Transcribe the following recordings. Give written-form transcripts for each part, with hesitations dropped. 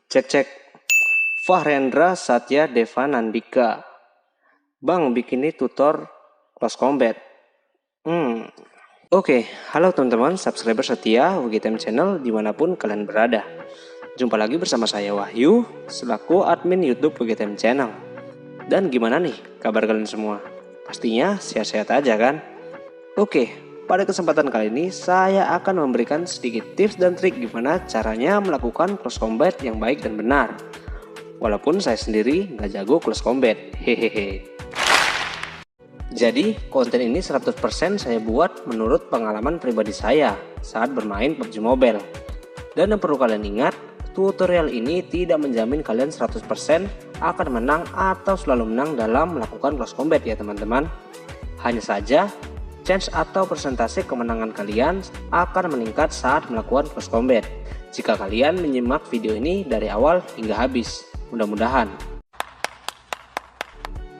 Cek cek. Fahrendra Satya Deva Nandika. Bang, bikin ini tutor Close Combat. Oke, halo teman-teman subscriber setia WGTM Channel dimanapun kalian berada. Jumpa lagi bersama saya Wahyu, selaku admin YouTube WGTM Channel. Dan gimana nih kabar kalian semua? Pastinya sehat-sehat aja kan? Oke, pada kesempatan kali ini saya akan memberikan sedikit tips dan trik gimana caranya melakukan close combat yang baik dan benar. Walaupun saya sendiri nggak jago close combat, hehehe. Jadi konten ini 100% saya buat menurut pengalaman pribadi saya saat bermain PUBG Mobile. Dan yang perlu kalian ingat, tutorial ini tidak menjamin kalian 100% akan menang atau selalu menang dalam melakukan close combat ya teman-teman. Hanya saja chance atau persentase kemenangan kalian akan meningkat saat melakukan close combat jika kalian menyimak video ini dari awal hingga habis. Mudah-mudahan.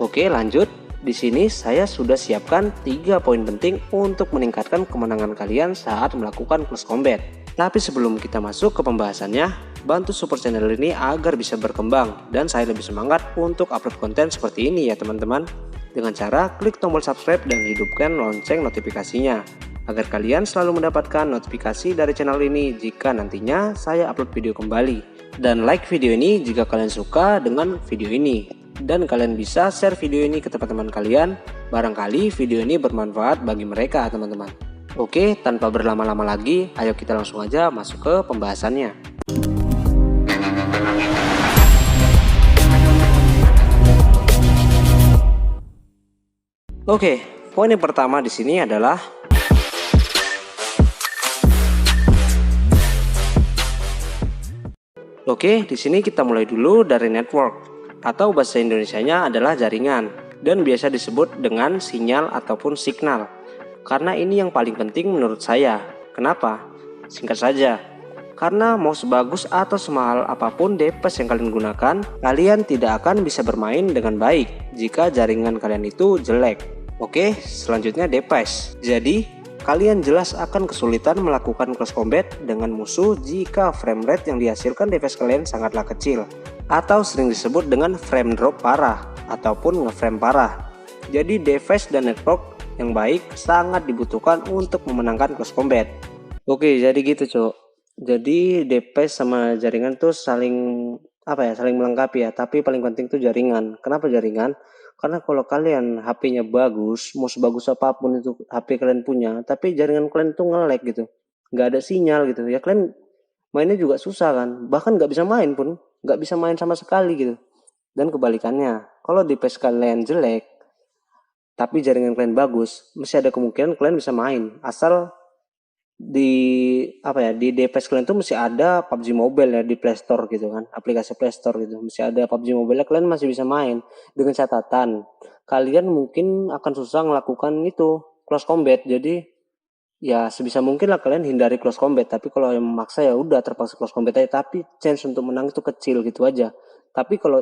Oke, lanjut. Di sini saya sudah siapkan 3 poin penting untuk meningkatkan kemenangan kalian saat melakukan close combat. Tapi sebelum kita masuk ke pembahasannya, bantu support channel ini agar bisa berkembang dan saya lebih semangat untuk upload konten seperti ini ya teman-teman. Dengan cara klik tombol subscribe dan hidupkan lonceng notifikasinya agar kalian selalu mendapatkan notifikasi dari channel ini jika nantinya saya upload video kembali. Dan like video ini jika kalian suka dengan video ini, dan kalian bisa share video ini ke teman-teman kalian, barangkali video ini bermanfaat bagi mereka teman-teman. Oke, tanpa berlama-lama lagi, ayo kita langsung aja masuk ke pembahasannya. Oke, poin yang pertama di sini adalah di sini kita mulai dulu dari network atau bahasa Indonesianya adalah jaringan dan biasa disebut dengan sinyal ataupun signal. Karena ini yang paling penting menurut saya. Kenapa? Singkat saja. Karena mau sebagus atau semahal apapun device yang kalian gunakan, kalian tidak akan bisa bermain dengan baik jika jaringan kalian itu jelek. Oke, selanjutnya device. Jadi, kalian jelas akan kesulitan melakukan close combat dengan musuh jika frame rate yang dihasilkan device kalian sangatlah kecil, atau sering disebut dengan frame drop parah ataupun ngeframe parah. Jadi device dan network yang baik sangat dibutuhkan untuk memenangkan close combat. Oke, jadi gitu cok. Jadi device sama jaringan tuh saling saling melengkapi ya, tapi paling penting tuh jaringan. Kenapa jaringan? Karena kalau kalian HP-nya bagus, mau sebagus apapun itu HP kalian punya, tapi jaringan kalian tuh nge-lag gitu, nggak ada sinyal gitu, ya kalian mainnya juga susah kan, bahkan nggak bisa main pun, nggak bisa main sama sekali gitu. Dan kebalikannya, kalau device kalian jelek, tapi jaringan kalian bagus, masih ada kemungkinan kalian bisa main, asal di device kalian tuh masih ada PUBG Mobile ya di Play Store gitu kan, aplikasi Play Store gitu, masih ada PUBG Mobile, kalian masih bisa main. Dengan catatan kalian mungkin akan susah melakukan itu close combat, jadi ya sebisa mungkin lah kalian hindari close combat. Tapi kalau yang memaksa ya udah terpaksa close combat aja, tapi chance untuk menang itu kecil gitu aja. Tapi kalau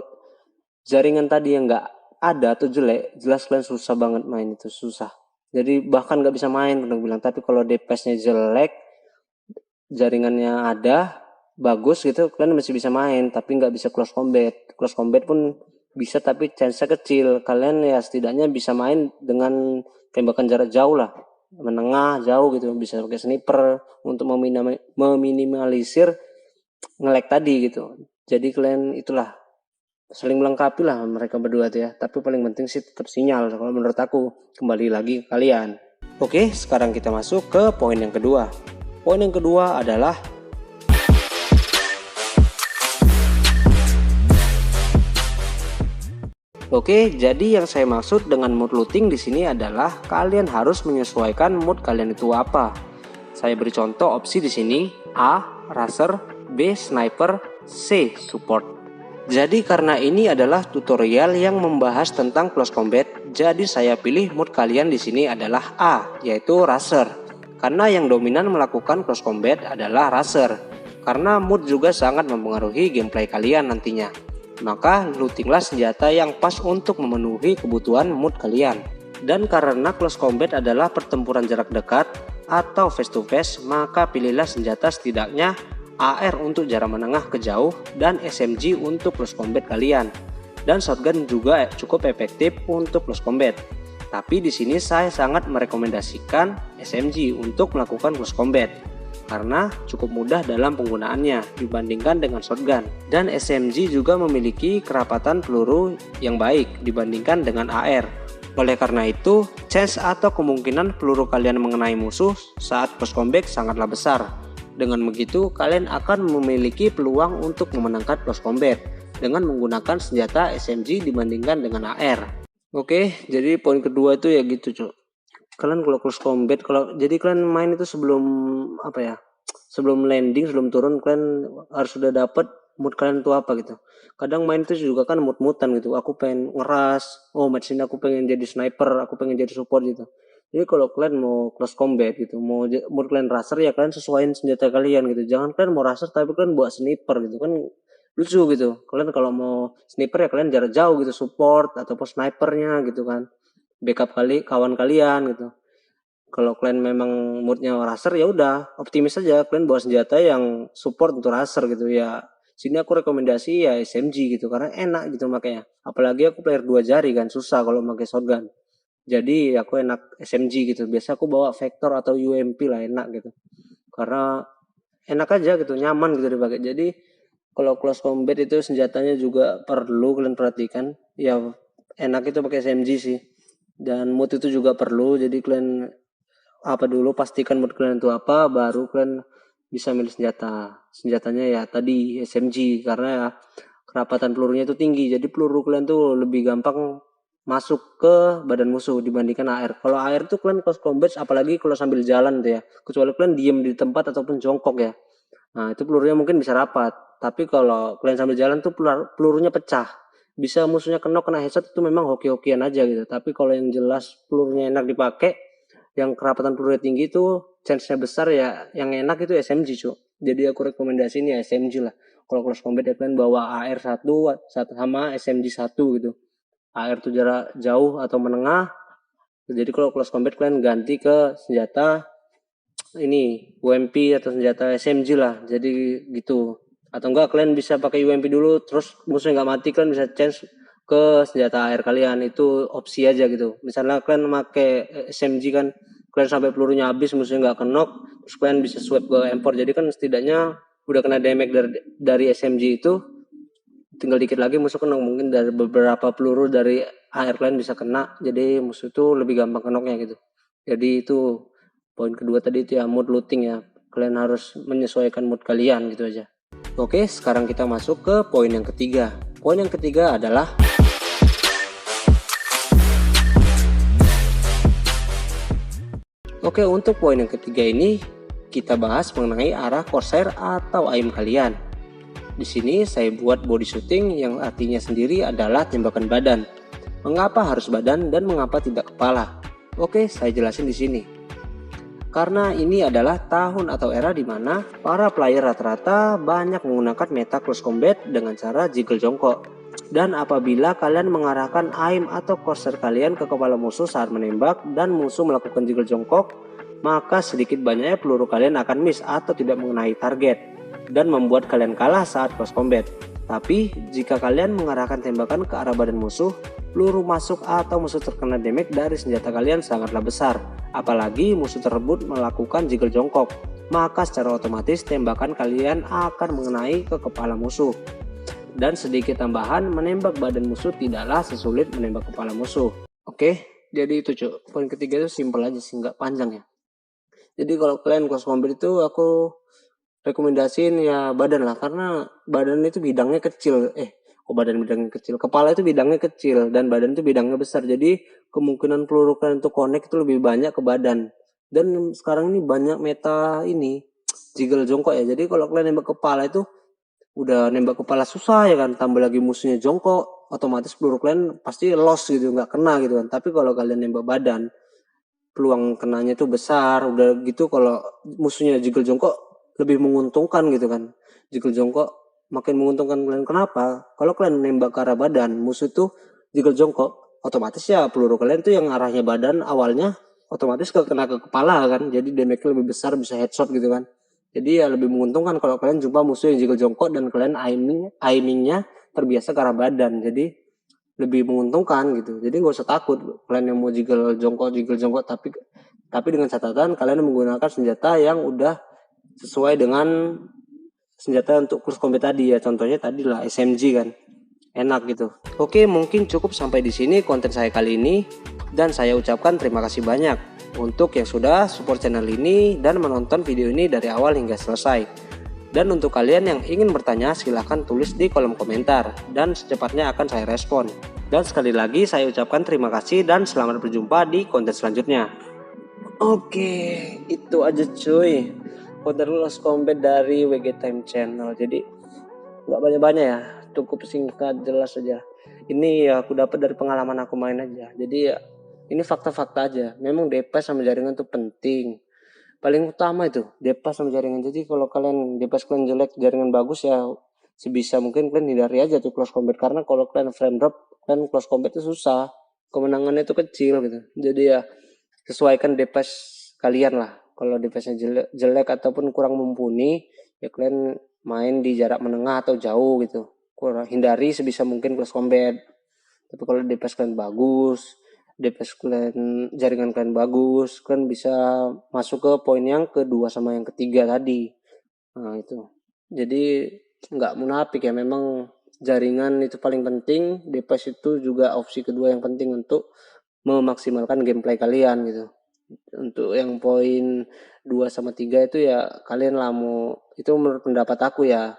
jaringan tadi yang nggak ada atau jelek, jelas kalian susah banget main, itu susah. Jadi bahkan nggak bisa main pernah bilang. Tapi kalau device-nya jelek, jaringannya ada, bagus gitu, kalian masih bisa main, tapi nggak bisa close combat. Close combat pun bisa, tapi chance-nya kecil. Kalian ya setidaknya bisa main dengan tembakan jarak jauh lah, menengah, jauh gitu. Bisa pakai sniper untuk meminimalisir nge-lag tadi gitu. Jadi kalian itulah saling melengkapi lah mereka berdua tuh ya. Tapi paling penting sih tetap sinyal kalau menurut aku. Kembali lagi ke kalian. Oke, sekarang kita masuk ke poin yang kedua. Poin yang kedua adalah jadi yang saya maksud dengan mood looting di sini adalah kalian harus menyesuaikan mood kalian itu apa. Saya beri contoh opsi di sini: A. Racer, B. Sniper, C. Support. Jadi karena ini adalah tutorial yang membahas tentang close combat, jadi saya pilih mood kalian di sini adalah A, yaitu Racer. Karena yang dominan melakukan close combat adalah Racer. Karena mood juga sangat mempengaruhi gameplay kalian nantinya. Maka lootinglah senjata yang pas untuk memenuhi kebutuhan mood kalian. Dan karena close combat adalah pertempuran jarak dekat atau face to face, maka pilihlah senjata setidaknya AR untuk jarak menengah ke jauh, dan SMG untuk close combat kalian. Dan shotgun juga cukup efektif untuk close combat. Tapi di sini saya sangat merekomendasikan SMG untuk melakukan close combat karena cukup mudah dalam penggunaannya dibandingkan dengan shotgun. Dan SMG juga memiliki kerapatan peluru yang baik dibandingkan dengan AR. Oleh karena itu, chance atau kemungkinan peluru kalian mengenai musuh saat close combat sangatlah besar. Dengan begitu, kalian akan memiliki peluang untuk memenangkan close combat dengan menggunakan senjata SMG dibandingkan dengan AR. Oke, jadi poin kedua itu ya gitu, Cuk. Kalian kalau close combat, jadi kalian main itu sebelum sebelum landing, sebelum turun, kalian harus sudah dapat mood kalian itu apa gitu. Kadang main itu juga kan mood-moodan gitu. Aku pengen ngeras, match ini aku pengen jadi sniper, aku pengen jadi support gitu. Jadi kalau kalian mau close combat gitu, mau mood kalian raser ya kalian sesuaiin senjata kalian gitu. Jangan kalian mau raser tapi kalian buat sniper gitu kan lucu gitu. Kalian kalau mau sniper ya kalian jarak jauh gitu, support ataupun snipernya gitu kan. Backup kawan kalian gitu. Kalau kalian memang moodnya raser ya udah optimis aja kalian bawa senjata yang support untuk raser gitu ya. Sini aku rekomendasi ya SMG gitu karena enak gitu makanya. Apalagi aku player 2 jari kan susah kalau pakai shotgun. Jadi aku enak SMG gitu. Biasa aku bawa Vector atau UMP lah enak gitu. Karena enak aja gitu, nyaman gitu dipakai. Jadi kalau close combat itu senjatanya juga perlu kalian perhatikan. Ya enak itu pakai SMG sih. Dan mood itu juga perlu. Jadi kalian pastikan mood kalian itu apa, baru kalian bisa milih senjatanya ya tadi SMG karena ya kerapatan pelurunya itu tinggi, jadi peluru kalian tuh lebih gampang masuk ke badan musuh dibandingkan AR. Kalau AR tuh kalian close combat apalagi kalau sambil jalan tuh ya, kecuali kalian diem di tempat ataupun jongkok ya, nah itu pelurunya mungkin bisa rapat. Tapi kalau kalian sambil jalan tuh pelurunya pecah, bisa musuhnya kena headshot itu memang hoki-hokian aja gitu. Tapi kalau yang jelas pelurunya enak dipakai, yang kerapatan pelurunya tinggi itu chance-nya besar ya yang enak itu SMG cuy. Jadi aku rekomendasiin ya SMG lah. Kalau close combat ya kalian bawa AR 1 sama SMG 1 gitu. AR tuh jarak jauh atau menengah. Jadi kalau close combat kalian ganti ke senjata ini UMP atau senjata SMG lah. Jadi gitu. Atau enggak kalian bisa pakai UMP dulu terus musuhnya nggak mati kalian bisa change ke senjata AR kalian, itu opsi aja gitu. Misalnya kalian pakai SMG kan kalian sampai pelurunya habis musuhnya nggak kenok, terus kalian bisa swap ke M4, jadi kan setidaknya udah kena damage dari SMG itu tinggal dikit lagi musuh kena, mungkin dari beberapa peluru dari AR kalian bisa kena, jadi musuh itu lebih gampang kenoknya gitu. Jadi itu poin kedua tadi itu ya, mood looting ya, kalian harus menyesuaikan mood kalian gitu aja. Oke, sekarang kita masuk ke poin yang ketiga. Poin yang ketiga adalah untuk poin yang ketiga ini kita bahas mengenai arah crosshair atau aim kalian. Di sini saya buat body shooting yang artinya sendiri adalah tembakan badan. Mengapa harus badan dan mengapa tidak kepala? Oke, saya jelasin di sini. Karena ini adalah tahun atau era di mana para player rata-rata banyak menggunakan meta close combat dengan cara jiggle jongkok. Dan apabila kalian mengarahkan aim atau crosshair kalian ke kepala musuh saat menembak dan musuh melakukan jiggle jongkok, maka sedikit banyaknya peluru kalian akan miss atau tidak mengenai target dan membuat kalian kalah saat close combat. Tapi jika kalian mengarahkan tembakan ke arah badan musuh, peluru masuk atau musuh terkena damage dari senjata kalian sangatlah besar. Apalagi musuh tersebut melakukan jiggle jongkok, maka secara otomatis tembakan kalian akan mengenai ke kepala musuh. Dan sedikit tambahan, menembak badan musuh tidaklah sesulit menembak kepala musuh. Oke, jadi itu cuy. Poin ketiga itu simple aja sih, nggak panjang ya. Jadi kalau kalian close combat itu aku rekomendasiin ya badan lah, karena badan itu bidangnya kecil. Badan bidangnya kecil, kepala itu bidangnya kecil dan badan itu bidangnya besar, jadi kemungkinan peluru kalian untuk connect itu lebih banyak ke badan. Dan sekarang ini banyak meta ini jiggle jongkok ya, jadi kalau kalian nembak kepala itu udah nembak kepala susah ya kan, tambah lagi musuhnya jongkok, otomatis peluru kalian pasti loss gitu, nggak kena gitu kan. Tapi kalau kalian nembak badan, peluang kenanya itu besar. Udah gitu kalau musuhnya jiggle jongkok lebih menguntungkan gitu kan, jiggle jongkok makin menguntungkan kalian. Kenapa? Kalau kalian nembak ke arah badan, musuh tuh jiggle jongkok, otomatis ya peluru kalian tuh yang arahnya badan awalnya otomatis kena ke kepala kan, jadi damage lebih besar, bisa headshot gitu kan. Jadi ya lebih menguntungkan kalau kalian jumpa musuh yang jiggle jongkok dan kalian aimingnya terbiasa ke arah badan. Jadi lebih menguntungkan gitu. Jadi nggak usah takut kalian yang mau jiggle jongkok tapi dengan catatan kalian menggunakan senjata yang udah sesuai dengan senjata untuk close combat tadi ya. Contohnya tadi lah SMG kan. Enak gitu. Oke, mungkin cukup sampai di sini konten saya kali ini dan saya ucapkan terima kasih banyak untuk yang sudah support channel ini dan menonton video ini dari awal hingga selesai. Dan untuk kalian yang ingin bertanya silahkan tulis di kolom komentar dan secepatnya akan saya respon. Dan sekali lagi saya ucapkan terima kasih dan selamat berjumpa di konten selanjutnya. Oke, itu aja cuy konten Close Combat dari WG Time Channel. Jadi nggak banyak-banyak ya, cukup singkat jelas aja. Ini ya aku dapat dari pengalaman aku main aja. Jadi ya ini fakta-fakta aja. Memang DPS sama jaringan tuh penting. Paling utama itu DPS sama jaringan. Jadi kalau kalian DPS kalian jelek, jaringan bagus ya sebisa mungkin kalian hindari aja tuh close combat, karena kalau kalian frame drop kan close combat itu susah. Kemenangannya itu kecil gitu. Jadi ya sesuaikan DPS kalian lah. Kalau DPS-nya jelek ataupun kurang mumpuni, ya kalian main di jarak menengah atau jauh gitu. Kurang hindari sebisa mungkin close combat. Tapi kalau DPS kalian bagus, DPS kalian jaringan kalian bagus, kalian bisa masuk ke poin yang kedua sama yang ketiga tadi. Nah itu. Jadi nggak munafik ya, memang jaringan itu paling penting. DPS itu juga opsi kedua yang penting untuk memaksimalkan gameplay kalian gitu. Untuk yang poin 2 sama 3 itu ya kalian lah mau, itu menurut pendapat aku ya.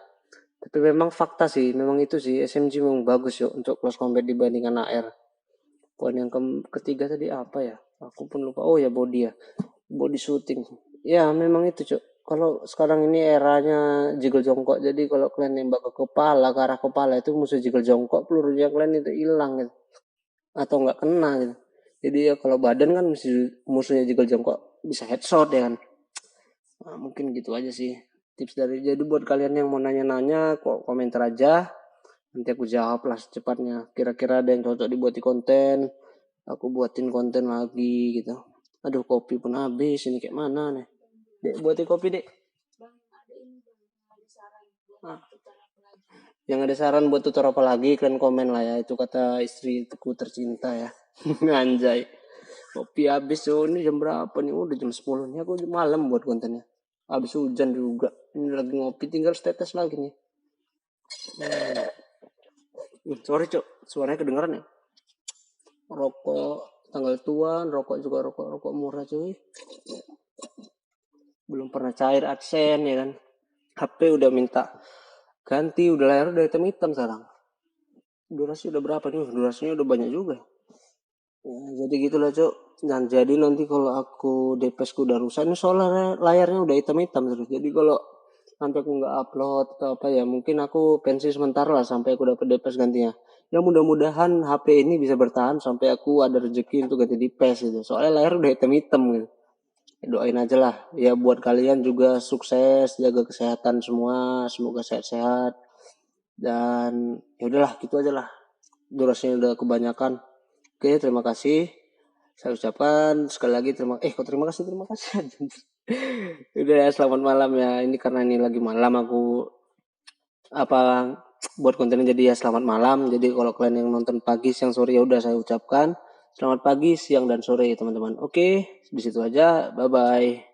Tapi memang fakta sih, memang itu sih SMG memang bagus yuk untuk close combat dibandingkan AR. Poin yang ketiga tadi apa ya? Aku pun lupa. Oh ya body ya. Body shooting. Ya memang itu cuk. Kalau sekarang ini eranya jiggle jongkok, jadi kalau kalian nembak ke kepala, ke arah kepala itu musuh jiggle jongkok, pelurunya kalian itu hilang gitu. Atau nggak kena gitu. Jadi ya kalau badan kan musuhnya jiggle jongkok bisa headshot ya kan. Nah, mungkin gitu aja sih tips dari. Jadi buat kalian yang mau nanya-nanya kok komentar aja, nanti aku jawab lah secepatnya. Kira-kira ada yang cocok dibuat di konten, aku buatin konten lagi gitu. Aduh kopi pun habis, ini kayak mana nih dek, buatin kopi dek. Nah, yang ada saran buat tutor apa lagi kalian komen lah ya, itu kata istriku tercinta ya. Anjay, kopi habis. Oh ini jam berapa nih? Udah jam 10 nih, aku malam buat kontennya. Habis hujan juga, ini lagi ngopi tinggal tetes lagi nih. Sorry cok, suaranya kedengeran ya. Rokok tanggal tua, rokok juga rokok murah cuy. Belum pernah cair adsen ya kan. HP udah minta ganti, udah layar udah hitam sekarang. Durasi udah berapa nih? Durasinya udah banyak juga. Ya, jadi gitulah cok. Dan jadi nanti kalau aku DPS ku udah rusak, ini soalnya layarnya udah hitam terus. Jadi kalau sampai aku nggak upload atau apa ya, mungkin aku pensi sebentar lah sampai aku dapat DPS gantinya. Ya mudah-mudahan HP ini bisa bertahan sampai aku ada rezeki untuk ganti DPS gitu. Soalnya layar udah hitam gitu. Ya, doain aja lah. Ya buat kalian juga sukses, jaga kesehatan semua, semoga sehat-sehat. Dan ya udahlah gitu aja lah. Durasinya udah kebanyakan. Oke, terima kasih. Saya ucapkan sekali lagi terima kasih. Udah ya, selamat malam ya. Ini karena ini lagi malam aku buat kontennya, jadi ya selamat malam. Jadi kalau kalian yang nonton pagi, siang, sore ya udah saya ucapkan selamat pagi, siang dan sore teman-teman. Oke, di situ aja. Bye bye.